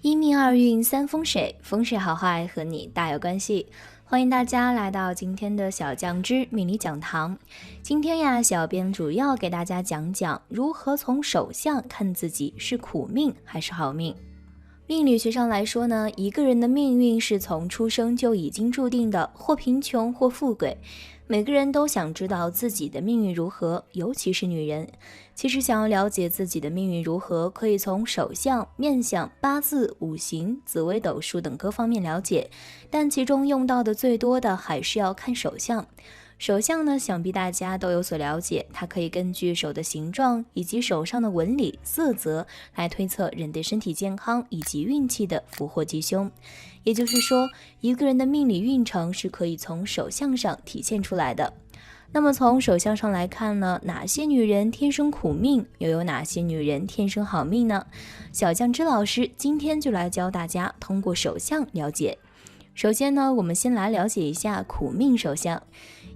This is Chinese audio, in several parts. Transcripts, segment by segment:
一命二运三风水，风水好坏和你大有关系。欢迎大家来到今天的小酱之命理讲堂。今天呀，小编主要给大家讲讲如何从手相看自己是苦命还是好命。命理学上来说呢，一个人的命运是从出生就已经注定的，或贫穷或富贵。每个人都想知道自己的命运如何，尤其是女人。其实想要了解自己的命运如何，可以从手相、面相、八字、五行、紫微斗数等各方面了解，但其中用到的最多的还是要看手相。手相呢，想必大家都有所了解，它可以根据手的形状以及手上的纹理、色泽来推测人的身体健康以及运气的福祸吉凶。也就是说，一个人的命理运程是可以从手相上体现出来的。那么从手相上来看呢，哪些女人天生苦命，又有哪些女人天生好命呢？小酱之老师今天就来教大家通过手相了解。首先呢，我们先来了解一下苦命手相。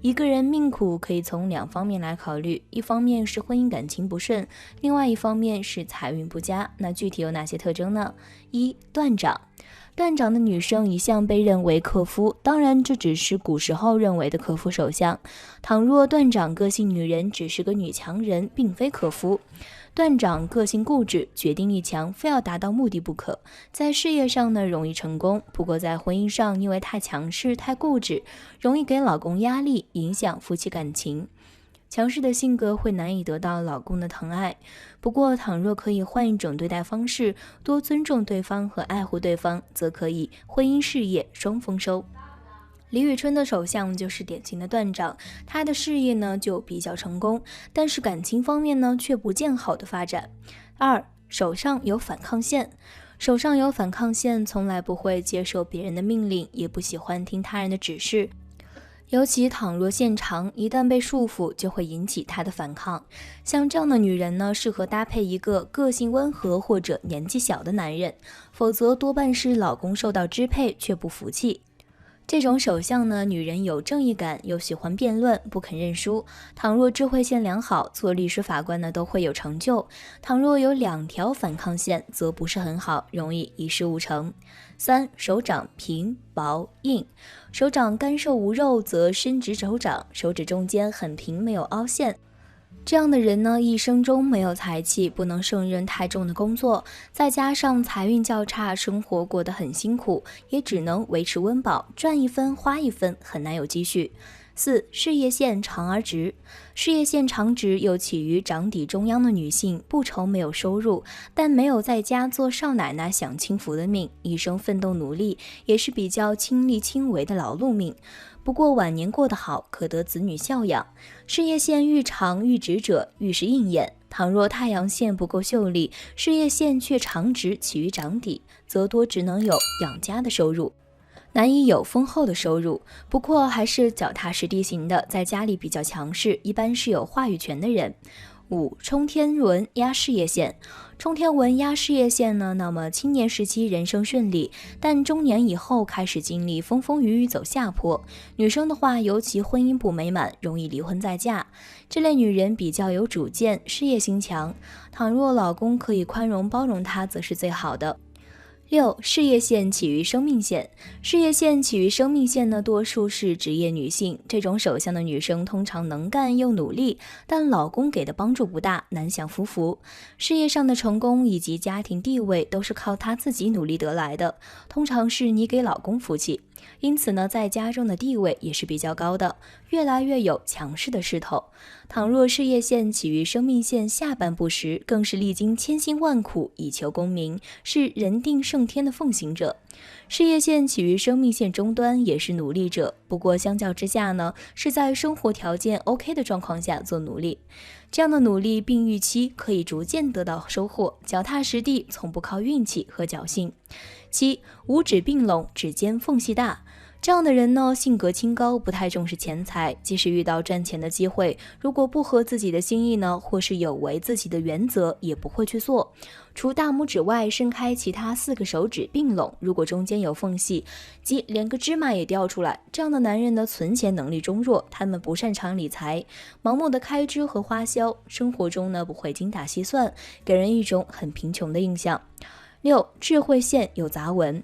一个人命苦可以从两方面来考虑，一方面是婚姻感情不顺，另外一方面是财运不佳。那具体有哪些特征呢？一、断掌。断掌的女生一向被认为克夫，当然这只是古时候认为的克夫手相。倘若断掌个性女人只是个女强人，并非克夫。断掌个性固执，决定力强，非要达到目的不可。在事业上呢，容易成功，不过在婚姻上因为太强势太固执，容易给老公压力，影响夫妻感情。强势的性格会难以得到老公的疼爱，不过倘若可以换一种对待方式，多尊重对方和爱护对方，则可以婚姻事业双丰收。李宇春的手相就是典型的断掌，她的事业呢就比较成功，但是感情方面呢却不见好的发展。二、手上有反抗线。手上有反抗线，从来不会接受别人的命令，也不喜欢听他人的指示。尤其倘若线长，一旦被束缚，就会引起她的反抗。像这样的女人呢，适合搭配一个个性温和或者年纪小的男人，否则多半是老公受到支配却不服气。这种手相呢，女人有正义感，又喜欢辩论，不肯认输。倘若智慧线良好，做律师法官呢都会有成就。倘若有两条反抗线，则不是很好，容易一事无成。三、手掌平薄硬。手掌干瘦无肉，则伸直手掌，手指中间很平，没有凹陷。这样的人呢，一生中没有财气，不能胜任太重的工作，再加上财运较差，生活过得很辛苦，也只能维持温饱，赚一分花一分，很难有积蓄。四、事业线长而直。事业线长直又起于掌底中央的女性，不愁没有收入，但没有在家做少奶奶享清福的命，一生奋斗努力，也是比较亲力亲为的劳碌命。不过晚年过得好，可得子女孝养。事业线愈长愈直者，愈是应验。倘若太阳线不够秀丽，事业线却长直起于掌底，则多只能有养家的收入，难以有丰厚的收入。不过还是脚踏实地型的，在家里比较强势，一般是有话语权的人。五、冲天文压事业线。冲天文压事业线呢，那么青年时期人生顺利，但中年以后开始经历风风雨雨走下坡。女生的话，尤其婚姻不美满，容易离婚再嫁。这类女人比较有主见，事业心强，倘若老公可以宽容包容她，则是最好的。六、事业线起于生命线。事业线起于生命线呢，多数是职业女性。这种手相的女生通常能干又努力，但老公给的帮助不大，难享夫福。事业上的成功以及家庭地位都是靠她自己努力得来的，通常是你给老公福气。因此呢，在家中的地位也是比较高的，越来越有强势的势头。倘若事业线起于生命线下半部时，更是历经千辛万苦以求功名，是人定胜天的奉行者。事业线起于生命线中端，也是努力者，不过相较之下呢，是在生活条件 OK 的状况下做努力。这样的努力并预期可以逐渐得到收获，脚踏实地，从不靠运气和侥幸。七、五指并拢，指尖缝隙大。这样的人呢，性格清高，不太重视钱财，即使遇到赚钱的机会，如果不合自己的心意呢，或是有违自己的原则，也不会去做。除大拇指外，伸开其他4个手指并拢，如果中间有缝隙，即连个芝麻也掉出来，这样的男人的存钱能力中弱，他们不擅长理财，盲目的开支和花销，生活中呢不会精打细算，给人一种很贫穷的印象。6. 智慧线有杂纹。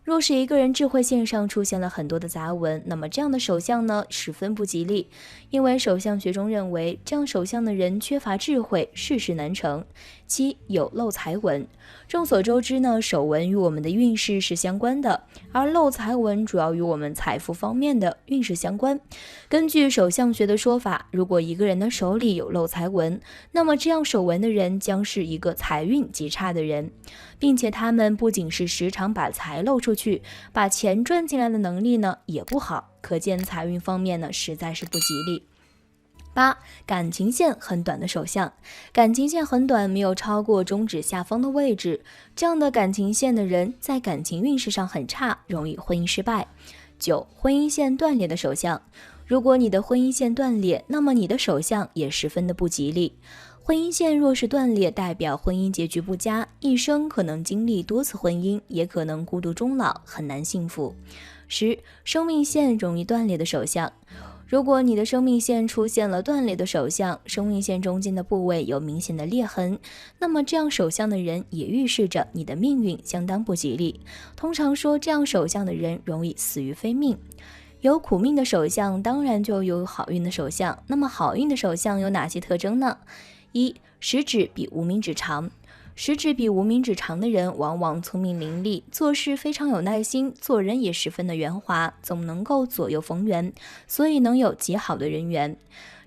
若是一个人智慧线上出现了很多的杂纹，那么这样的手相呢十分不吉利，因为手相学中认为这样手相的人缺乏智慧，事事难成。7. 有漏财纹。众所周知呢，手纹与我们的运势是相关的，而漏财纹主要与我们财富方面的运势相关。根据手相学的说法，如果一个人的手里有漏财纹，那么这样手纹的人将是一个财运极差的人，并且他们不仅是时常把财漏出去，把钱赚进来的能力呢也不好，可见财运方面呢实在是不吉利。8. 感情线很短的手相。感情线很短，没有超过中指下方的位置，这样的感情线的人在感情运势上很差，容易婚姻失败。9. 婚姻线断裂的手相。如果你的婚姻线断裂，那么你的手相也十分的不吉利。婚姻线若是断裂，代表婚姻结局不佳，一生可能经历多次婚姻，也可能孤独终老，很难幸福。10. 生命线容易断裂的手相。如果你的生命线出现了断裂的手相，生命线中间的部位有明显的裂痕，那么这样手相的人也预示着你的命运相当不吉利。通常说这样手相的人容易死于非命。有苦命的手相，当然就有好运的手相。那么好运的手相有哪些特征呢？1. 食指比无名指长。食指比无名指长的人往往聪明伶俐，做事非常有耐心，做人也十分的圆滑，总能够左右逢源，所以能有极好的人缘。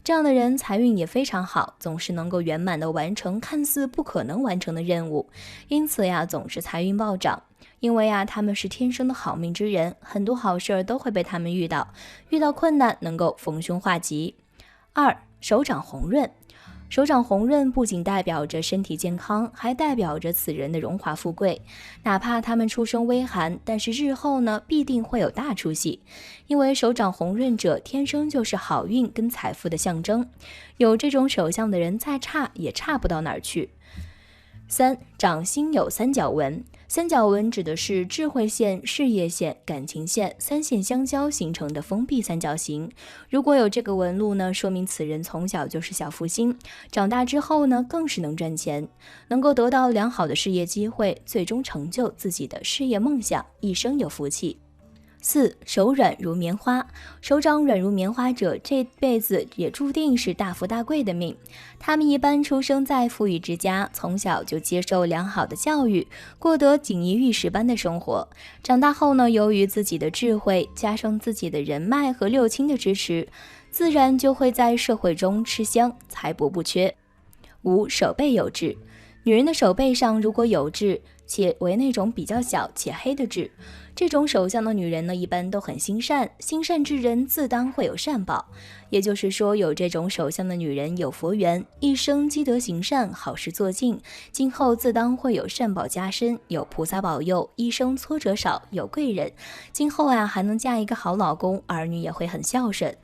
这样的人财运也非常好，总是能够圆满的完成看似不可能完成的任务，因此呀总是财运暴涨。因为他们是天生的好命之人，很多好事都会被他们遇到困难能够逢凶化吉。2. 手掌红润。手掌红润不仅代表着身体健康，还代表着此人的荣华富贵。哪怕他们出身微寒，但是日后呢必定会有大出息，因为手掌红润者天生就是好运跟财富的象征，有这种手相的人再差也差不到哪儿去。3. 掌心有三角纹。三角纹指的是智慧线、事业线、感情线三线相交形成的封闭三角形。如果有这个纹路呢，说明此人从小就是小福星，长大之后呢更是能赚钱，能够得到良好的事业机会，最终成就自己的事业梦想，一生有福气。4. 手软如棉花。手掌软如棉花者，这辈子也注定是大富大贵的命。他们一般出生在富裕之家，从小就接受良好的教育，过得锦衣玉食般的生活。长大后呢，由于自己的智慧，加上自己的人脉和六亲的支持，自然就会在社会中吃香，财帛不缺。5. 手背有痣。女人的手背上如果有痣，且为那种比较小且黑的痣，这种手相的女人呢，一般都很心善，心善之人自当会有善报。也就是说，有这种手相的女人有佛缘，一生积德行善，好事做尽，今后自当会有善报加身，有菩萨保佑，一生挫折少，有贵人，今后还能嫁一个好老公，儿女也会很孝顺。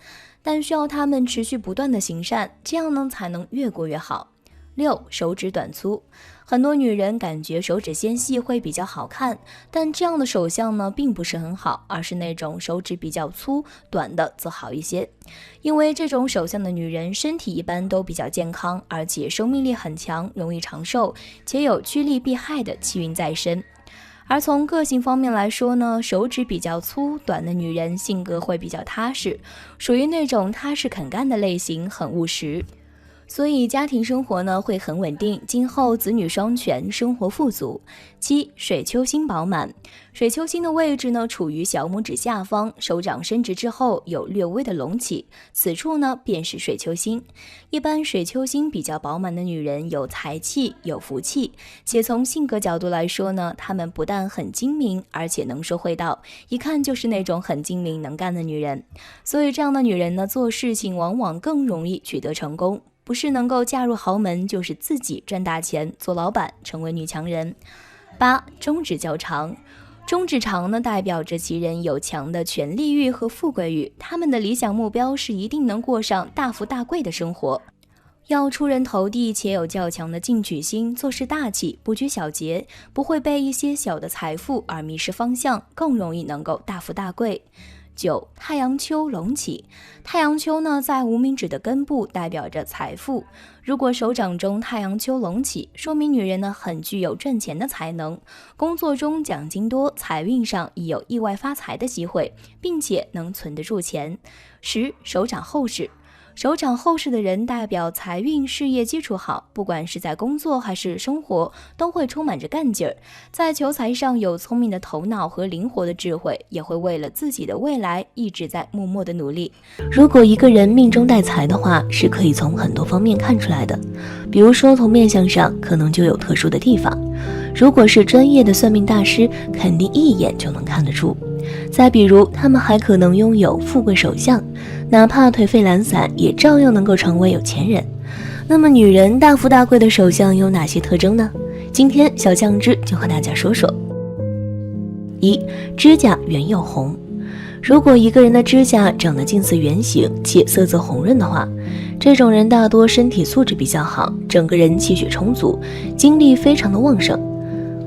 但需要他们持续不断的行善，这样呢才能越过越好。6. 手指短粗。很多女人感觉手指纤细会比较好看，但这样的手相呢并不是很好，而是那种手指比较粗短的则好一些。因为这种手相的女人身体一般都比较健康，而且生命力很强，容易长寿，且有趋利避害的气运在身。而从个性方面来说呢，手指比较粗短的女人性格会比较踏实，属于那种踏实肯干的类型，很务实。所以家庭生活呢会很稳定，今后子女双全，生活富足。7. 水丘星饱满。水丘星的位置呢处于小拇指下方，手掌伸直之后有略微的隆起，此处呢便是水丘星。一般水丘星比较饱满的女人有财气，有福气，且从性格角度来说呢，她们不但很精明，而且能说会道，一看就是那种很精明能干的女人。所以这样的女人呢，做事情往往更容易取得成功，不是能够嫁入豪门，就是自己赚大钱，做老板，成为女强人。8. 中指较长。中指长呢，代表着其人有强的权力欲和富贵欲，他们的理想目标是一定能过上大富大贵的生活，要出人头地，且有较强的进取心，做事大气，不拘小节，不会被一些小的财富而迷失方向，更容易能够大富大贵。9. 太阳丘隆起。太阳丘呢，在无名指的根部，代表着财富。如果手掌中太阳丘隆起，说明女人呢很具有赚钱的才能，工作中奖金多，财运上亦有意外发财的机会，并且能存得住钱。10. 手掌厚实。手掌厚实的人代表财运事业基础好，不管是在工作还是生活，都会充满着干劲儿。在求财上有聪明的头脑和灵活的智慧，也会为了自己的未来一直在默默的努力。如果一个人命中带财的话，是可以从很多方面看出来的，比如说从面相上可能就有特殊的地方，如果是专业的算命大师，肯定一眼就能看得出。再比如他们还可能拥有富贵手相，哪怕颓废懒散也照样能够成为有钱人。那么女人大富大贵的手相有哪些特征呢？今天小酱汁就和大家说说。1. 指甲圆又红。如果一个人的指甲长得近似圆形且色泽红润的话，这种人大多身体素质比较好，整个人气血充足，精力非常的旺盛，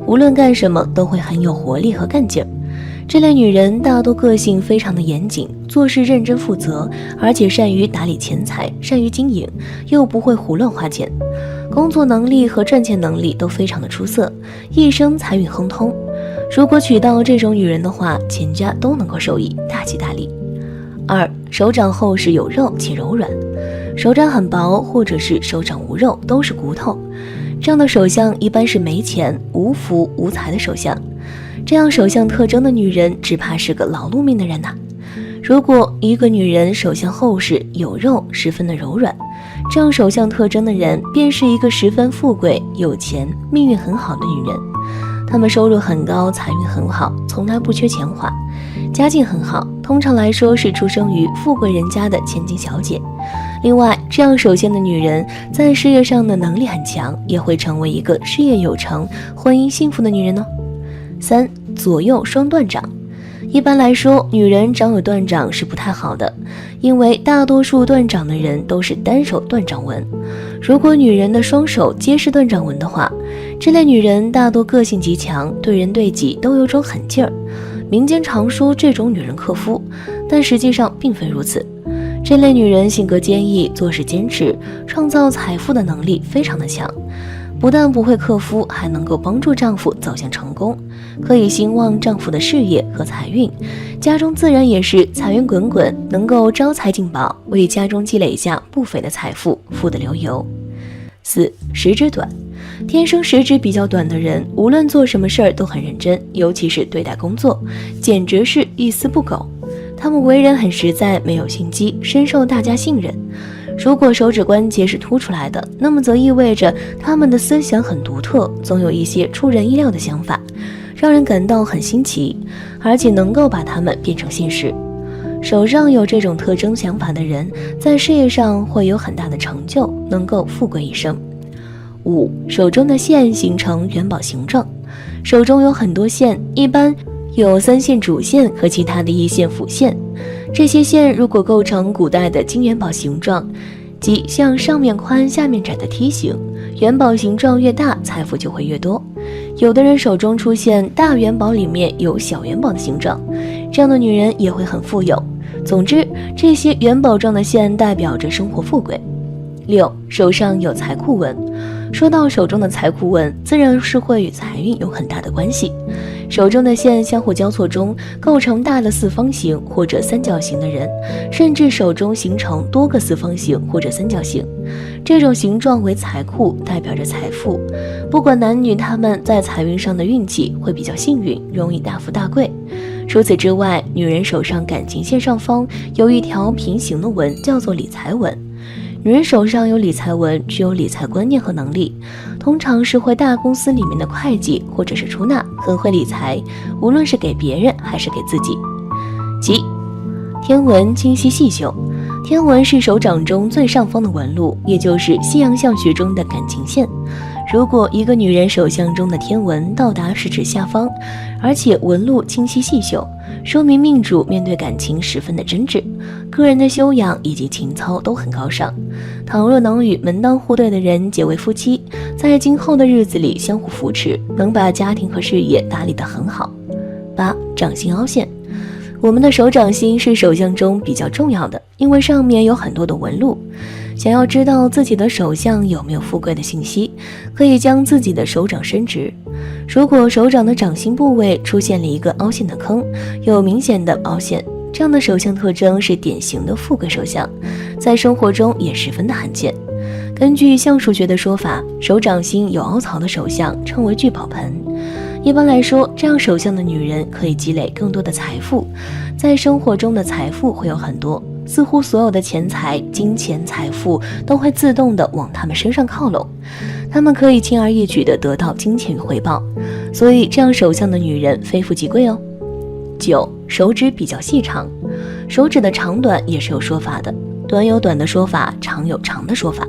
无论干什么都会很有活力和干劲儿。这类女人大多个性非常的严谨，做事认真负责，而且善于打理钱财，善于经营，又不会胡乱花钱，工作能力和赚钱能力都非常的出色，一生财运亨通。如果娶到这种女人的话，全家都能够受益，大吉大利。2. 手掌厚实有肉且柔软。手掌很薄或者是手掌无肉，都是骨头，这样的手相一般是没钱无福无财的手相。这样手相特征的女人只怕是个劳碌命的人呐。如果一个女人手相厚实有肉，十分的柔软，这样手相特征的人便是一个十分富贵有钱命运很好的女人。她们收入很高，财运很好，从来不缺钱花，家境很好，通常来说是出生于富贵人家的千金小姐。另外，这样手相的女人在事业上的能力很强，也会成为一个事业有成婚姻幸福的女人哦。3. 左右双断掌。一般来说，女人掌有断掌是不太好的，因为大多数断掌的人都是单手断掌纹。如果女人的双手皆是断掌纹的话，这类女人大多个性极强，对人对己都有种狠劲儿。民间常说这种女人克夫，但实际上并非如此。这类女人性格坚毅，做事坚持，创造财富的能力非常的强，不但不会克夫，还能够帮助丈夫走向成功，可以兴旺丈夫的事业和财运，家中自然也是财源滚滚，能够招财进宝，为家中积累下不菲的财富，富得流油。4. 食指短。天生食指比较短的人，无论做什么事儿都很认真，尤其是对待工作，简直是一丝不苟。他们为人很实在，没有心机，深受大家信任。如果手指关节是凸出来的，那么则意味着他们的思想很独特，总有一些出人意料的想法，让人感到很新奇，而且能够把它们变成现实。手上有这种特征想法的人，在事业上会有很大的成就，能够富贵一生。5. 手中的线形成元宝形状。手中有很多线，一般有3线主线和其他的1线辅线。这些线如果构成古代的金元宝形状，即向上面宽下面窄的梯形，元宝形状越大，财富就会越多。有的人手中出现大元宝里面有小元宝的形状，这样的女人也会很富有。总之，这些元宝状的线代表着生活富贵。6. 手上有财库纹。说到手中的财库纹，自然是会与财运有很大的关系。手中的线相互交错中构成大的四方形或者三角形的人，甚至手中形成多个四方形或者三角形，这种形状为财库，代表着财富。不管男女，他们在财运上的运气会比较幸运，容易大富大贵。除此之外，女人手上感情线上方有一条平行的纹，叫做理财纹。女人手上有理财纹，具有理财观念和能力，通常是会大公司里面的会计或者是出纳，很会理财，无论是给别人还是给自己。即天纹清晰细绣。天纹是手掌中最上方的纹路，也就是西洋相学中的感情线。如果一个女人手相中的天纹到达食指下方，而且纹路清晰细绣，说明命主面对感情十分的真挚，个人的修养以及情操都很高尚。倘若能与门当户对的人结为夫妻，在今后的日子里相互扶持，能把家庭和事业打理得很好。8. 掌心凹陷。我们的手掌心是手相中比较重要的，因为上面有很多的纹路。想要知道自己的手相有没有富贵的信息，可以将自己的手掌伸直。如果手掌的掌心部位出现了一个凹陷的坑，有明显的凹陷，这样的手相特征是典型的富贵手相，在生活中也十分的罕见。根据相术学的说法，手掌心有凹槽的手相称为聚宝盆。一般来说，这样手相的女人可以积累更多的财富，在生活中的财富会有很多，似乎所有的钱财、金钱、财富都会自动的往他们身上靠拢，他们可以轻而易举的得到金钱与回报，所以这样手相的女人非富即贵哦。9. 手指比较细长，手指的长短也是有说法的，短有短的说法，长有长的说法，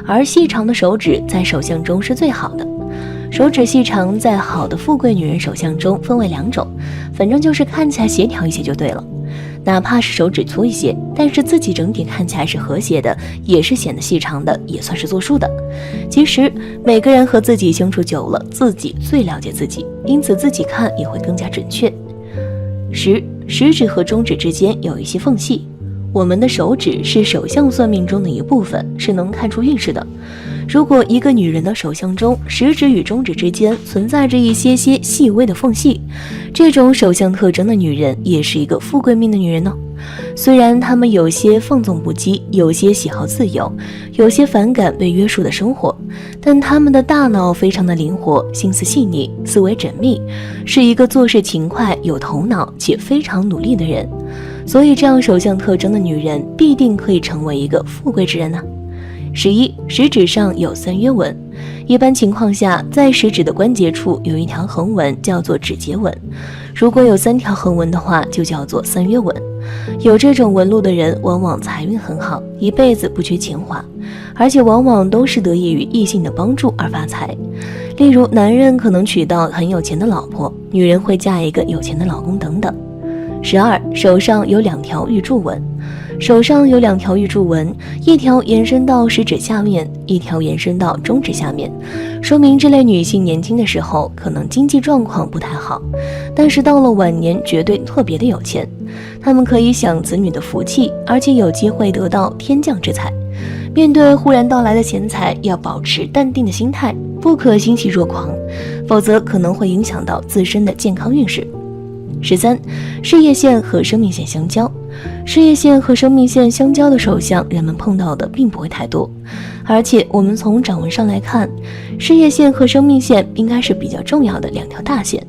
而细长的手指在手相中是最好的。手指细长在好的富贵女人手相中分为2种，反正就是看起来协调一些就对了。哪怕是手指粗一些，但是自己整体看起来是和谐的，也是显得细长的，也算是作数的。其实每个人和自己相处久了，自己最了解自己，因此自己看也会更加准确。10. 食指和中指之间有一些缝隙。我们的手指是手相算命中的一部分，是能看出运势的。如果一个女人的手相中，食指与中指之间存在着一些细微的缝隙，这种手相特征的女人也是一个富贵命的女人呢。虽然她们有些放纵不羁，有些喜好自由，有些反感被约束的生活，但她们的大脑非常的灵活，心思细腻，思维缜密，是一个做事勤快、有头脑且非常努力的人。所以这样手相特征的女人必定可以成为一个富贵之人呢。11. 食指上有3约纹。一般情况下，在食指的关节处有一条横纹，叫做指节纹。如果有3条横纹的话，就叫做3约纹。有这种纹路的人，往往财运很好，一辈子不缺钱花，而且往往都是得益于异性的帮助而发财。例如，男人可能娶到很有钱的老婆，女人会嫁一个有钱的老公等等。12. 手上有2条玉柱纹。手上有2条玉柱纹，一条延伸到食指下面，一条延伸到中指下面，说明这类女性年轻的时候可能经济状况不太好，但是到了晚年绝对特别的有钱，她们可以享子女的福气，而且有机会得到天降之财。面对忽然到来的钱财，要保持淡定的心态，不可欣喜若狂，否则可能会影响到自身的健康运势。13. 事业线和生命线相交。事业线和生命线相交的手相，人们碰到的并不会太多，而且我们从掌纹上来看，事业线和生命线应该是比较重要的2条大线。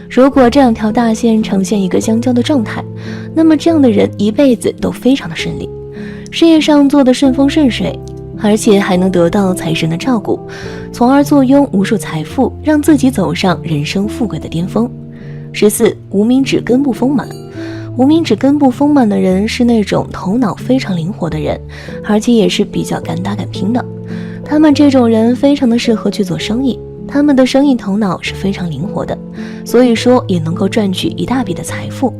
如果这2条大线呈现一个相交的状态，那么这样的人一辈子都非常的顺利，事业上做得顺风顺水，而且还能得到财神的照顾，从而坐拥无数财富，让自己走上人生富贵的巅峰。14. 无名指根部丰满。无名指根部丰满的人是那种头脑非常灵活的人，而且也是比较敢打敢拼的。他们这种人非常的适合去做生意，他们的生意头脑是非常灵活的，所以说也能够赚取一大笔的财富，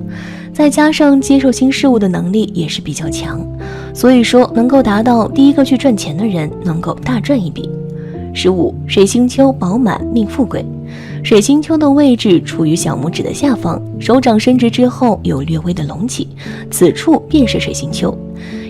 再加上接受新事物的能力也是比较强，所以说能够达到第一个去赚钱的人能够大赚一笔。15. 水星丘饱满命富贵。水星丘的位置处于小拇指的下方，手掌伸直之后有略微的隆起，此处便是水星丘。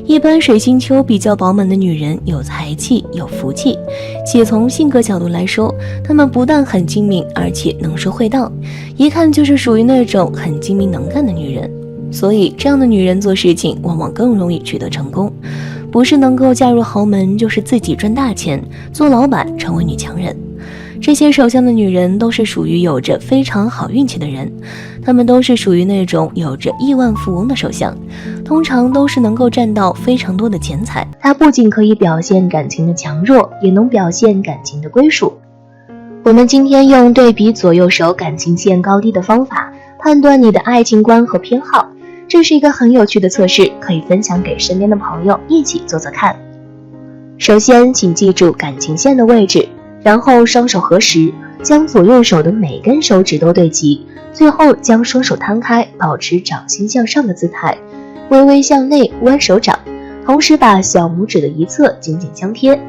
一般水星丘比较饱满的女人有财气，有福气，且从性格角度来说，她们不但很精明，而且能说会道，一看就是属于那种很精明能干的女人。所以这样的女人做事情往往更容易取得成功，不是能够嫁入豪门，就是自己赚大钱，做老板，成为女强人。这些手相的女人都是属于有着非常好运气的人，她们都是属于那种有着亿万富翁的手相，通常都是能够占到非常多的钱财。它不仅可以表现感情的强弱，也能表现感情的归属。我们今天用对比左右手感情线高低的方法，判断你的爱情观和偏好，这是一个很有趣的测试，可以分享给身边的朋友一起做做看。首先请记住感情线的位置，然后双手合十，将左右手的每根手指都对齐，最后将双手摊开，保持掌心向上的姿态，微微向内弯手掌，同时把小拇指的一侧紧紧相贴。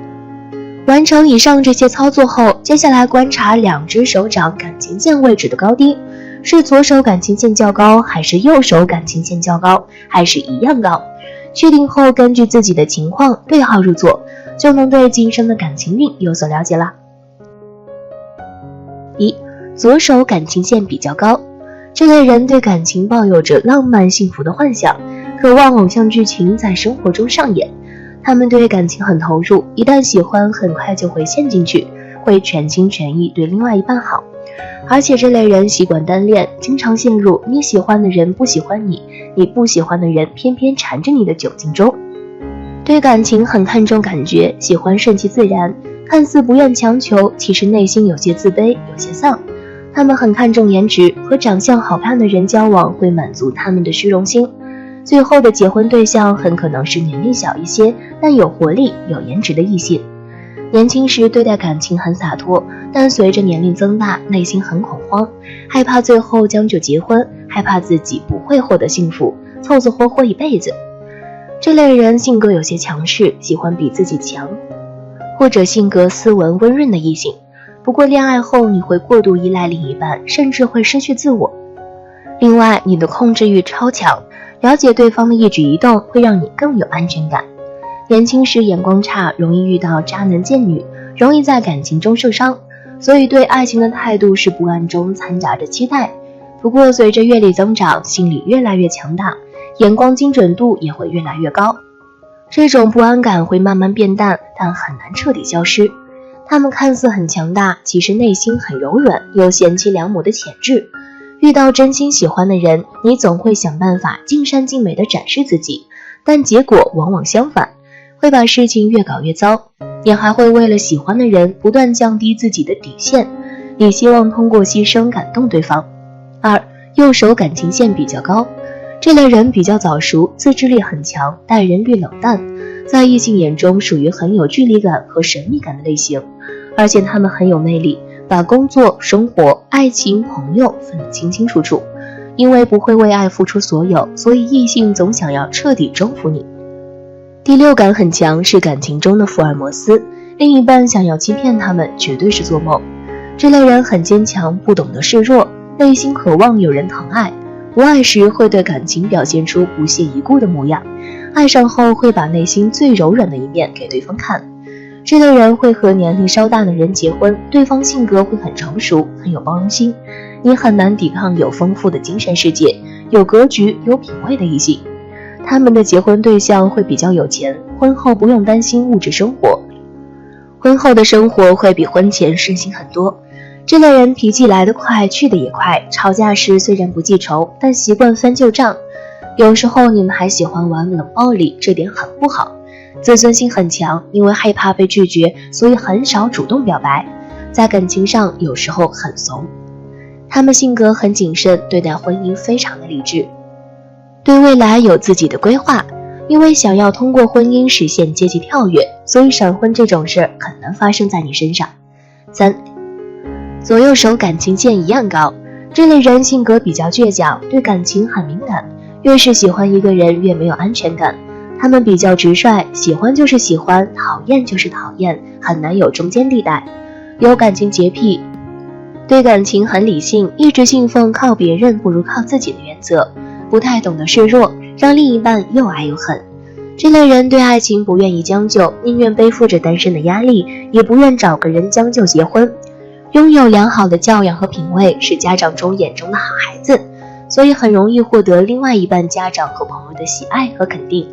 完成以上这些操作后，接下来观察2只手掌感情线位置的高低。是左手感情线较高，还是右手感情线较高，还是一样高？确定后，根据自己的情况对号入座，就能对今生的感情运有所了解了。1. 左手感情线比较高，这类人对感情抱有着浪漫幸福的幻想，渴望偶像剧情在生活中上演。他们对感情很投入，一旦喜欢很快就会陷进去，会全心全意对另外一半好。而且这类人习惯单恋，经常陷入你喜欢的人不喜欢你，你不喜欢的人偏偏缠着你的窘境中。对感情很看重感觉，喜欢顺其自然，看似不愿强求，其实内心有些自卑，有些丧。他们很看重颜值，和长相好看的人交往会满足他们的虚荣心。最后的结婚对象很可能是年龄小一些，但有活力、有颜值的异性。年轻时对待感情很洒脱，但随着年龄增大，内心很恐慌，害怕最后将就结婚，害怕自己不会获得幸福，凑凑合合一辈子。这类人性格有些强势，喜欢比自己强，或者性格斯文温润的异性。不过恋爱后你会过度依赖另一半，甚至会失去自我。另外，你的控制欲超强，了解对方的一举一动会让你更有安全感。年轻时眼光差，容易遇到渣男贱女，容易在感情中受伤，所以对爱情的态度是不安中掺杂着期待。不过随着阅历增长，心理越来越强大，眼光精准度也会越来越高。这种不安感会慢慢变淡，但很难彻底消失。他们看似很强大，其实内心很柔软，有贤妻良母的潜质。遇到真心喜欢的人，你总会想办法尽善尽美地展示自己，但结果往往相反，会把事情越搞越糟。你还会为了喜欢的人不断降低自己的底线，你希望通过牺牲感动对方。2. 右手感情线比较高，这类人比较早熟，自制力很强，待人率冷淡，在异性眼中属于很有距离感和神秘感的类型，而且他们很有魅力，把工作、生活、爱情、朋友分得清清楚楚。因为不会为爱付出所有，所以异性总想要彻底征服你。第六感很强，是感情中的福尔摩斯，另一半想要欺骗他们，绝对是做梦。这类人很坚强，不懂得示弱，内心渴望有人疼爱，不爱时会对感情表现出不屑一顾的模样，爱上后会把内心最柔软的一面给对方看。这类人会和年龄稍大的人结婚，对方性格会很成熟，很有包容心，你很难抵抗有丰富的精神世界、有格局、有品位的异性。他们的结婚对象会比较有钱，婚后不用担心物质生活，婚后的生活会比婚前顺心很多。这类人脾气来得快，去得也快，吵架时虽然不记仇，但习惯翻旧账。有时候你们还喜欢玩冷暴力，这点很不好。自尊心很强，因为害怕被拒绝，所以很少主动表白，在感情上有时候很怂。他们性格很谨慎，对待婚姻非常的理智，对未来有自己的规划，因为想要通过婚姻实现阶级跳跃，所以闪婚这种事很难发生在你身上。3. 左右手感情线一样高，这类人性格比较倔强，对感情很敏感，越是喜欢一个人越没有安全感。他们比较直率，喜欢就是喜欢，讨厌就是讨厌，很难有中间地带。有感情洁癖，对感情很理性，一直信奉靠别人不如靠自己的原则，不太懂得示弱，让另一半又爱又恨。这类人对爱情不愿意将就，宁愿背负着单身的压力，也不愿找个人将就结婚。拥有良好的教养和品味，是家长中眼中的好孩子，所以很容易获得另外一半家长和朋友的喜爱和肯定。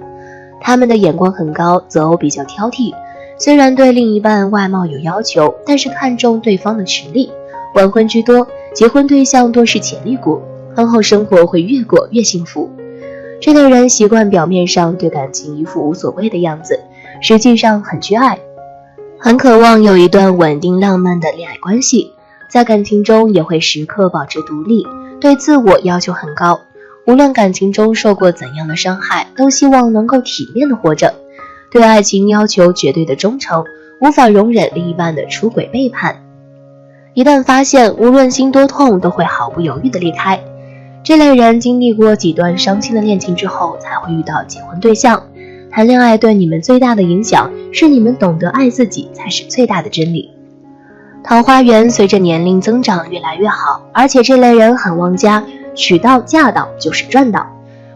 他们的眼光很高，择偶比较挑剔，虽然对另一半外貌有要求，但是看重对方的实力。晚婚居多，结婚对象多是潜力股，婚后生活会越过越幸福。这类人习惯表面上对感情一副无所谓的样子，实际上很缺爱，很渴望有一段稳定浪漫的恋爱关系，在感情中也会时刻保持独立，对自我要求很高。无论感情中受过怎样的伤害，都希望能够体面的活着，对爱情要求绝对的忠诚，无法容忍另一半的出轨背叛。一旦发现，无论心多痛，都会毫不犹豫的离开。这类人经历过几段伤心的恋情之后，才会遇到结婚对象。谈恋爱对你们最大的影响是你们懂得爱自己才是最大的真理。桃花源随着年龄增长越来越好，而且这类人很旺家，娶到嫁到就是赚到。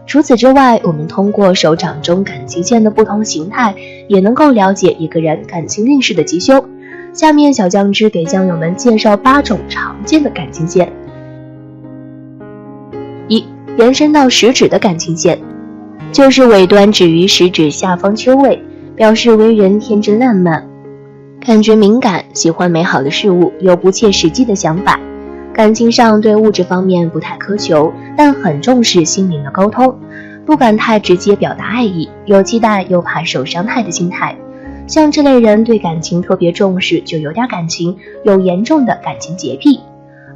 除此之外，我们通过手掌中感情线的不同形态，也能够了解一个人感情运势的吉凶。下面小酱汁给酱友们介绍8种常见的感情线。1. 延伸到食指的感情线，就是尾端止于食指下方丘位，表示为人天真烂漫，感觉敏感，喜欢美好的事物，有不切实际的想法。感情上对物质方面不太苛求，但很重视心灵的沟通，不敢太直接表达爱意，有期待又怕受伤害的心态。像这类人对感情特别重视，就有点感情，有严重的感情洁癖。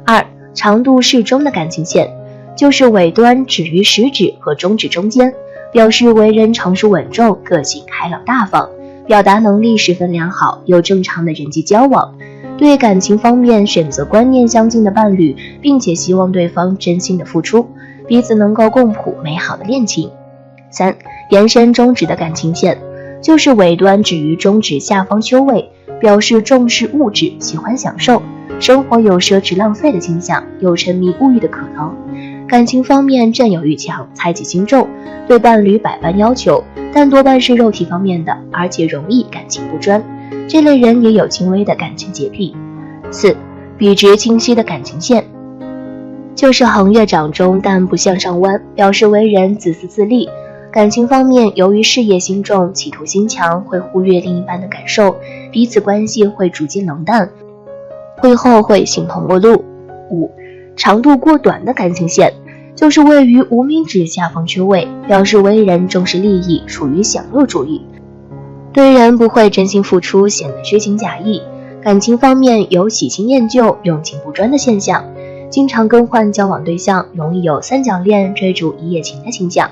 2. 长度适中的感情线，就是尾端止于食指和中指中间，表示为人成熟稳重，个性开朗大方，表达能力十分良好，有正常的人际交往。对感情方面选择观念相近的伴侣，并且希望对方真心的付出，彼此能够共谱美好的恋情。3. 延伸中指的感情线，就是尾端止于中指下方丘位，表示重视物质，喜欢享受，生活有奢侈浪费的倾向，有沉迷物欲的可能。感情方面占有欲强，猜忌心重，对伴侣百般要求，但多半是肉体方面的，而且容易感情不专。这类人也有轻微的感情洁癖。4. 笔直清晰的感情线，就是横越掌中但不向上弯，表示为人自私自利。感情方面，由于事业心重，企图心强，会忽略另一半的感受，彼此关系会逐渐冷淡，会后会形同陌路。5. 长度过短的感情线，就是位于无名指下方丘位，表示为人重视利益，属于享乐主义，对人不会真心付出，显得虚情假意。感情方面有喜新厌旧、用情不专的现象，经常更换交往对象，容易有三角恋、追逐一夜情的倾向。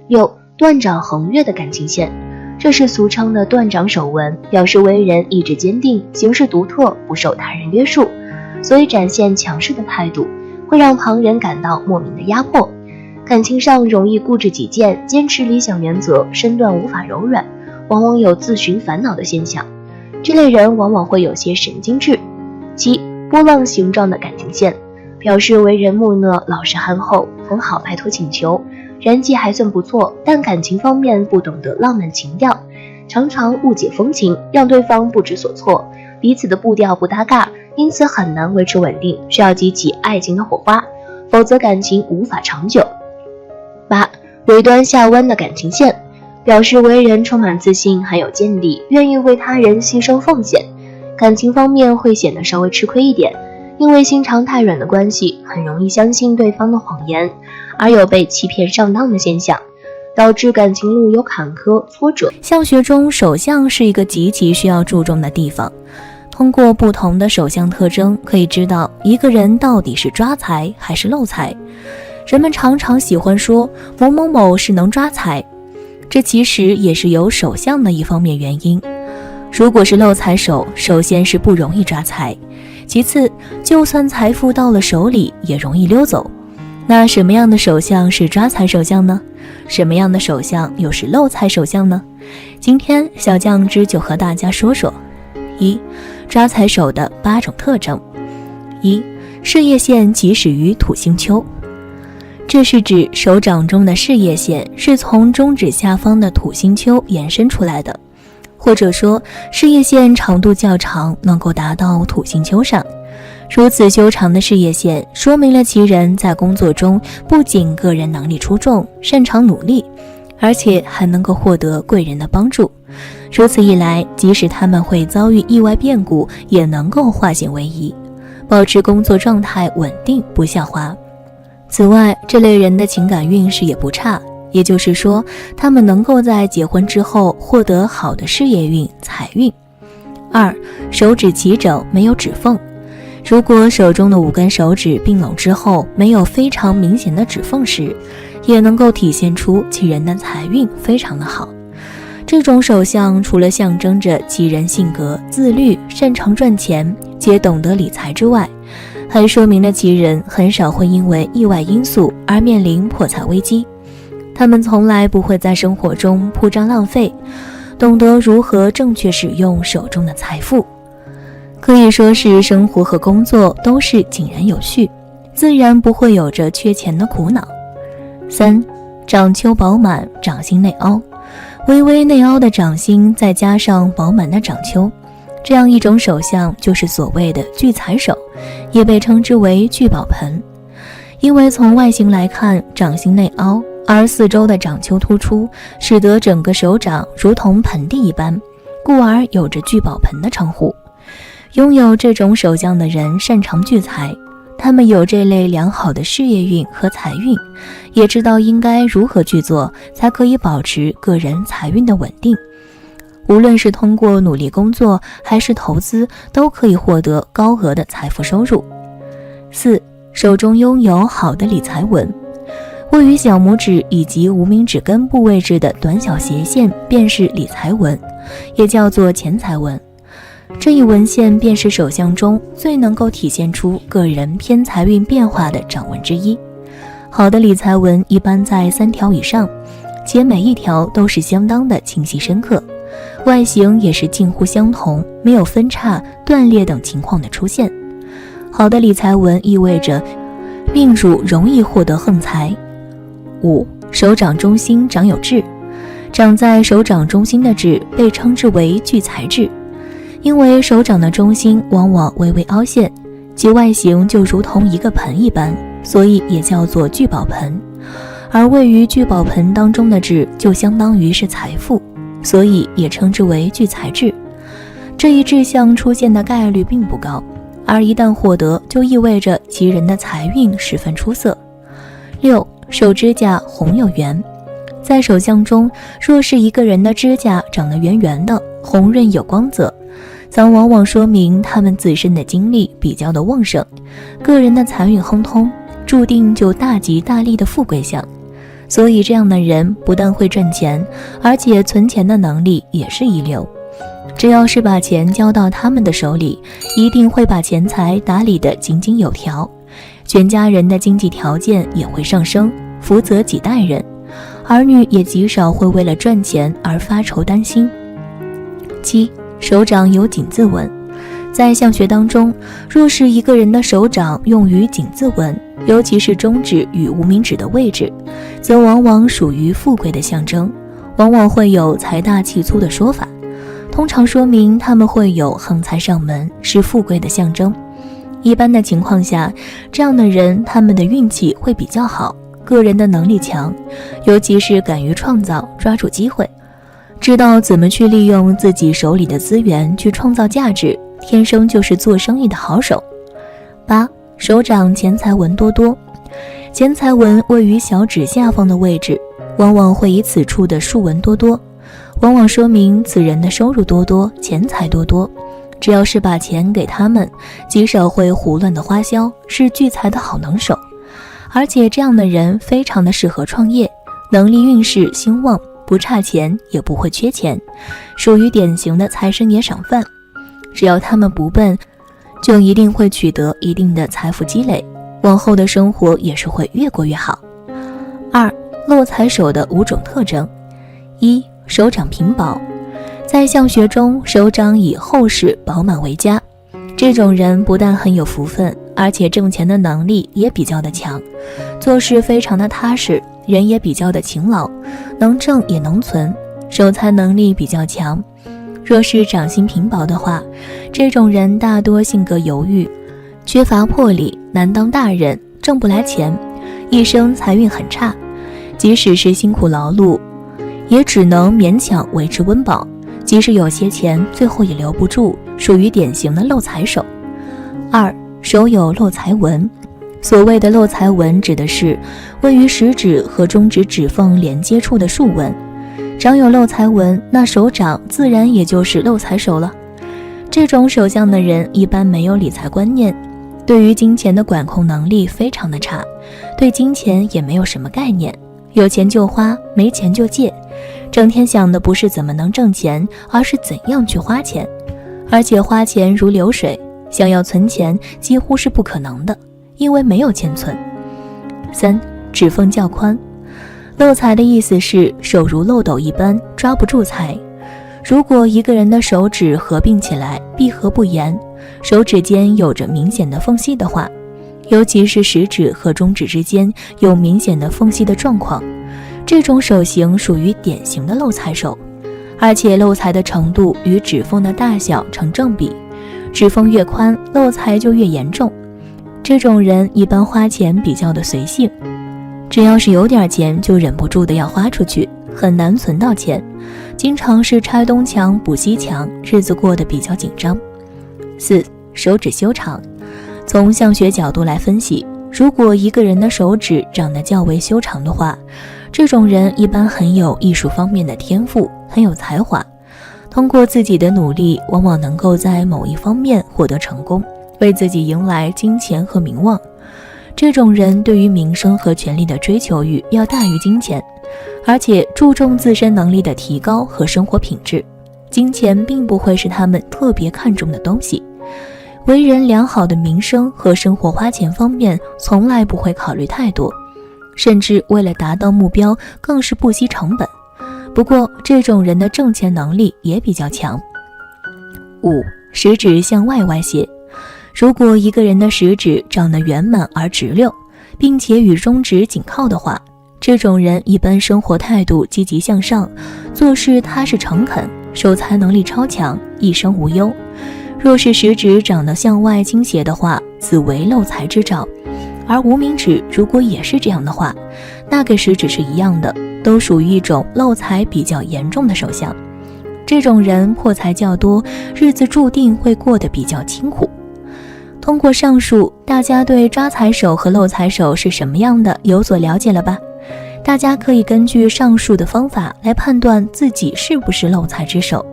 6. 断掌横越的感情线，这是俗称的断掌手纹，表示为人意志坚定，行事独特，不受他人约束，所以展现强势的态度，会让旁人感到莫名的压迫。感情上容易固执己见，坚持理想原则，身段无法柔软，往往有自寻烦恼的现象。这类人往往会有些神经质。7. 波浪形状的感情线，表示为人木讷，老实憨厚，很好拜托请求，人际还算不错，但感情方面不懂得浪漫情调，常常误解风情，让对方不知所措，彼此的步调不搭嘎，因此很难维持稳定，需要激起爱情的火花，否则感情无法长久。8. 尾端下弯的感情线，表示为人充满自信，很有见地，愿意为他人牺牲奉献。感情方面会显得稍微吃亏一点，因为心肠太软的关系，很容易相信对方的谎言，而有被欺骗上当的现象，导致感情路有坎坷挫折。相学中，手相是一个极其需要注重的地方。通过不同的手相特征，可以知道一个人到底是抓财还是漏财。人们常常喜欢说某某某是能抓财，这其实也是有手相的一方面原因。如果是漏财手，首先是不容易抓财，其次就算财富到了手里也容易溜走。那什么样的手相是抓财手相呢？什么样的手相又是漏财手相呢？今天小酱汁就和大家说说。1. 抓财手的8种特征。1. 事业线起始于土星丘，这是指手掌中的事业线是从中指下方的土星丘延伸出来的，或者说事业线长度较长，能够达到土星丘上。如此修长的事业线，说明了其人在工作中不仅个人能力出众，擅长努力，而且还能够获得贵人的帮助。如此一来，即使他们会遭遇意外变故，也能够化险为夷，保持工作状态稳定不下滑。此外，这类人的情感运势也不差，也就是说，他们能够在结婚之后获得好的事业运、财运。2. 手指齐整，没有指缝。如果手中的5根手指并拢之后没有非常明显的指缝时，也能够体现出其人的财运非常的好。这种手相除了象征着其人性格自律、擅长赚钱，且懂得理财之外，还说明了其人很少会因为意外因素而面临破财危机。他们从来不会在生活中铺张浪费，懂得如何正确使用手中的财富。可以说是生活和工作都是井然有序，自然不会有着缺钱的苦恼。3. 掌丘饱满，掌心内凹。微微内凹的掌心再加上饱满的掌丘，这样一种手相就是所谓的聚财手，也被称之为聚宝盆。因为从外形来看，掌心内凹，而四周的掌丘突出，使得整个手掌如同盆地一般，故而有着聚宝盆的称呼。拥有这种手相的人擅长聚财，他们有这类良好的事业运和财运，也知道应该如何去做才可以保持个人财运的稳定。无论是通过努力工作还是投资，都可以获得高额的财富收入。4. 手中拥有好的理财纹。位于小拇指以及无名指根部位置的短小斜线便是理财纹，也叫做钱财纹。这一纹线便是手相中最能够体现出个人偏财运变化的掌纹之一。好的理财纹一般在3条以上，且每一条都是相当的清晰深刻，外形也是近乎相同，没有分叉、断裂等情况的出现。好的理财纹意味着命主容易获得横财。5. 手掌中心长有痣。长在手掌中心的痣被称之为聚财痣，因为手掌的中心往往微微凹陷，其外形就如同一个盆一般，所以也叫做聚宝盆。而位于聚宝盆当中的痣就相当于是财富，所以也称之为聚财痣。这一痣象出现的概率并不高，而一旦获得，就意味着其人的财运十分出色。6. 手指甲红有圆。在手相中，若是一个人的指甲长得圆圆的，红润有光泽，则往往说明他们自身的精力比较的旺盛，个人的财运亨通，注定就大吉大利的富贵相。所以这样的人不但会赚钱，而且存钱的能力也是一流。只要是把钱交到他们的手里，一定会把钱财打理得井井有条，全家人的经济条件也会上升，福泽几代人，儿女也极少会为了赚钱而发愁担心。7. 手掌有井字纹。在相学当中，若是一个人的手掌用于井字纹，尤其是中指与无名指的位置，则往往属于富贵的象征，往往会有财大气粗的说法，通常说明他们会有横财上门，是富贵的象征。一般的情况下，这样的人他们的运气会比较好，个人的能力强，尤其是敢于创造，抓住机会，知道怎么去利用自己手里的资源去创造价值，天生就是做生意的好手。8. 手掌钱财纹多多。钱财纹位于小指下方的位置，往往会以此处的竖纹多多，往往说明此人的收入多多，钱财多多。只要是把钱给他们，极少会胡乱的花销，是聚财的好能手。而且这样的人非常的适合创业，能力运势兴旺，不差钱也不会缺钱，属于典型的财神爷赏饭。只要他们不笨，就一定会取得一定的财富积累，往后的生活也是会越过越好。2. 落财手的5种特征。1. 手掌平薄。在相学中，手掌以厚实饱满为佳，这种人不但很有福分，而且挣钱的能力也比较的强，做事非常的踏实，人也比较的勤劳，能挣也能存，守财能力比较强。若是掌心平薄的话，这种人大多性格犹豫，缺乏魄力，难当大人，挣不来钱，一生财运很差，即使是辛苦劳碌，也只能勉强维持温饱，即使有些钱，最后也留不住，属于典型的漏财手。2. 手有漏财纹。所谓的漏财纹指的是位于食指和中指指缝连接处的竖纹，长有漏财纹，那手掌自然也就是漏财手了。这种手相的人一般没有理财观念，对于金钱的管控能力非常的差，对金钱也没有什么概念，有钱就花，没钱就借，整天想的不是怎么能挣钱，而是怎样去花钱，而且花钱如流水，想要存钱几乎是不可能的，因为没有钱存。3. 指缝较宽。漏财的意思是手如漏斗一般，抓不住财。如果一个人的手指合并起来，闭合不严，手指间有着明显的缝隙的话，尤其是食指和中指之间有明显的缝隙的状况，这种手型属于典型的漏财手，而且漏财的程度与指缝的大小成正比，指缝越宽，漏财就越严重。这种人一般花钱比较的随性，只要是有点钱就忍不住的要花出去，很难存到钱，经常是拆东墙补西墙，日子过得比较紧张。4. 手指修长。从相学角度来分析，如果一个人的手指长得较为修长的话，这种人一般很有艺术方面的天赋，很有才华，通过自己的努力，往往能够在某一方面获得成功，为自己迎来金钱和名望。这种人对于名声和权力的追求欲要大于金钱，而且注重自身能力的提高和生活品质，金钱并不会是他们特别看重的东西。为人良好的名声和生活花钱方面从来不会考虑太多，甚至为了达到目标更是不惜成本。不过这种人的挣钱能力也比较强。5. 食指向外歪斜。如果一个人的食指长得圆满而直溜，并且与中指紧靠的话，这种人一般生活态度积极向上，做事踏实诚恳，守财能力超强，一生无忧。若是食指长得向外倾斜的话，此为漏财之兆。而无名指如果也是这样的话，那个食指是一样的，都属于一种漏财比较严重的手相。这种人破财较多，日子注定会过得比较清苦。通过上述，大家对抓财手和漏财手是什么样的有所了解了吧？大家可以根据上述的方法来判断自己是不是漏财之手。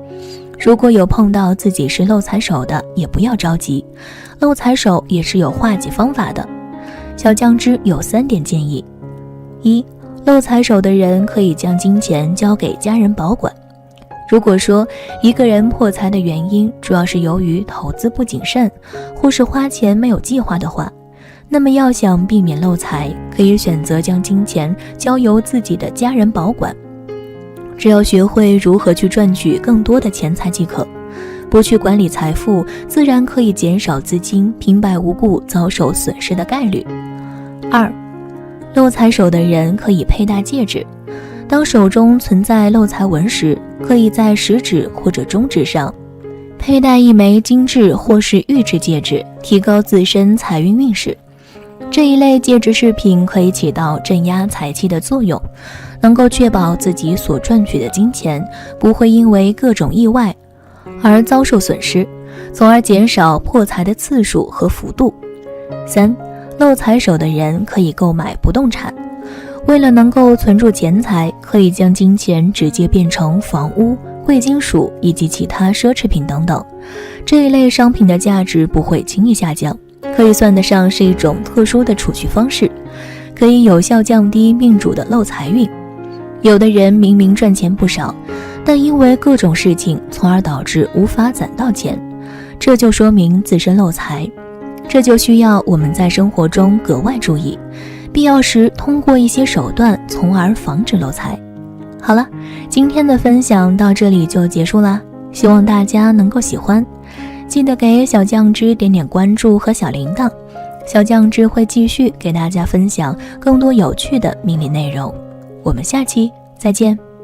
如果有碰到自己是漏财手的，也不要着急，漏财手也是有化解方法的。小酱汁有3点建议。1. 漏财手的人可以将金钱交给家人保管。如果说一个人破财的原因主要是由于投资不谨慎，或是花钱没有计划的话，那么要想避免漏财，可以选择将金钱交由自己的家人保管。只要学会如何去赚取更多的钱财即可，不去管理财富，自然可以减少资金平白无故遭受损失的概率。2. 漏财手的人可以佩戴戒指，当手中存在漏财纹时，可以在食指或者中指上佩戴一枚金质或是玉质戒指，提高自身财运运势。这一类戒指饰品可以起到镇压财气的作用，能够确保自己所赚取的金钱不会因为各种意外而遭受损失，从而减少破财的次数和幅度。3. 漏财手的人可以购买不动产，为了能够存住钱财，可以将金钱直接变成房屋、贵金属以及其他奢侈品等等，这一类商品的价值不会轻易下降，可以算得上是一种特殊的储蓄方式，可以有效降低命主的漏财运。有的人明明赚钱不少，但因为各种事情从而导致无法攒到钱，这就说明自身漏财。这就需要我们在生活中格外注意，必要时通过一些手段从而防止漏财。好了，今天的分享到这里就结束啦，希望大家能够喜欢，记得给小酱汁点点关注和小铃铛，小酱汁会继续给大家分享更多有趣的命理内容。我们下期再见。